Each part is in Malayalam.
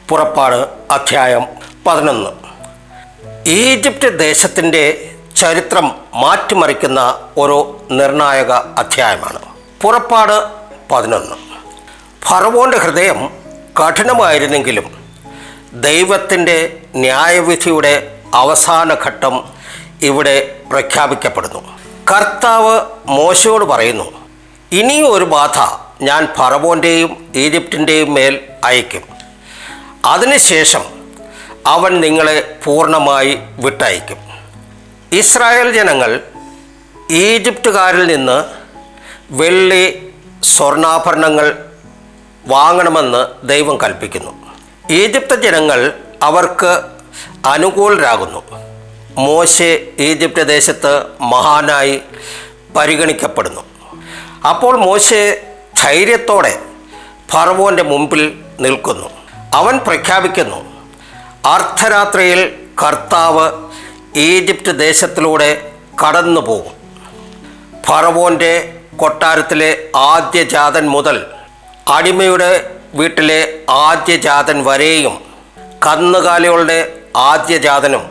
പുറപ്പാട് അധ്യായം 11. ഈജിപ്റ്റ് ദേശത്തിൻ്റെ ചരിത്രം മാറ്റിമറിക്കുന്ന ഒരു നിർണായക അധ്യായമാണ് പുറപ്പാട് 11. ഫറവോൻ്റെ ഹൃദയം കഠിനമായിരുന്നെങ്കിലും ദൈവത്തിൻ്റെ ന്യായവിധിയുടെ അവസാന ഘട്ടം ഇവിടെ പ്രഖ്യാപിക്കപ്പെടുന്നു. കർത്താവ് മോശയോട് പറയുന്നു, ഇനിയും ഒരു ബാധ ഞാൻ ഫറവോൻ്റെയും ഈജിപ്റ്റിൻ്റെയും മേൽ അയക്കും. അതിനുശേഷം അവൻ നിങ്ങളെ പൂർണ്ണമായി വിട്ടയക്കും. ഇസ്രായേൽ ജനങ്ങൾ ഈജിപ്തുകാരിൽ നിന്ന് വെള്ളി സ്വർണ്ണാഭരണങ്ങൾ വാങ്ങണമെന്ന് ദൈവം കൽപ്പിക്കുന്നു. ഈജിപ്ത് ജനങ്ങൾ അവർക്ക് അനുകൂലരാകുന്നു. മോശെ ഈജിപ്ത് ദേശത്ത് മഹാനായി പരിഗണിക്കപ്പെടുന്നു. അപ്പോൾ മോശെ ധൈര്യത്തോടെ ഫറവോൻ്റെ മുമ്പിൽ നിൽക്കുന്നു. അവൻ പ്രഖ്യാപിക്കുന്നു, അർദ്ധരാത്രിയിൽ കർത്താവ് ഈജിപ്റ്റ് ദേശത്തിലൂടെ കടന്നു പോകും. ഫറവോൻ്റെ കൊട്ടാരത്തിലെ ആദ്യജാതൻ മുതൽ അടിമയുടെ വീട്ടിലെ ആദ്യജാതൻ വരെയും കന്നുകാലികളുടെ ആദ്യജാതനും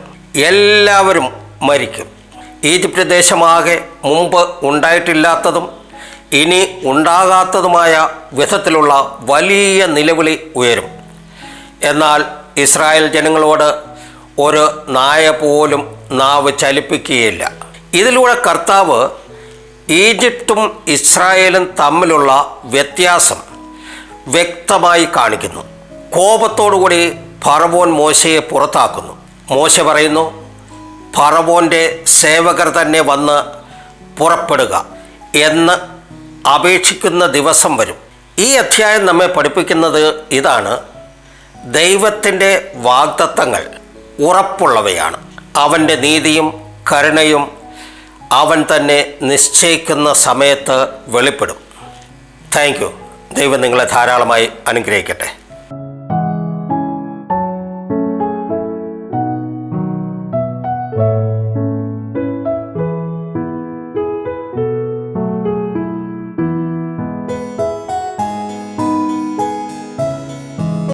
എല്ലാവരും മരിക്കും. ഈജിപ്റ്റ് ദേശമാകെ മുമ്പ് ഉണ്ടായിട്ടില്ലാത്തതും ഇനി ഉണ്ടാകാത്തതുമായ വിധത്തിലുള്ള വലിയ നിലവിളി ഉയരും. എന്നാൽ ഇസ്രായേൽ ജനങ്ങളോട് ഒരു നായ പോലും നാവ് ചലിപ്പിക്കുകയില്ല. ഇതിലൂടെ കർത്താവ് ഈജിപ്തും ഇസ്രായേലും തമ്മിലുള്ള വ്യത്യാസം വ്യക്തമായി കാണിക്കുന്നു. കോപത്തോടുകൂടി ഫറവോൻ മോശയെ പുറത്താക്കുന്നു. മോശ പറയുന്നു, ഫറവോൻ്റെ സേവകർ തന്നെ വന്ന് പുറപ്പെടുക എന്ന് അപേക്ഷിക്കുന്ന ദിവസം വരും. ഈ അധ്യായം നമ്മെ പഠിപ്പിക്കുന്നത് ഇതാണ്: ദൈവത്തിൻ്റെ വാഗ്ദത്തങ്ങൾ ഉറപ്പുള്ളവയാണ്. അവൻ്റെ നീതിയും കരുണയും അവൻ തന്നെ നിശ്ചയിക്കുന്ന സമയത്ത് വെളിപ്പെടും. Thank you. ദൈവം നിങ്ങളെ ധാരാളമായി അനുഗ്രഹിക്കട്ടെ.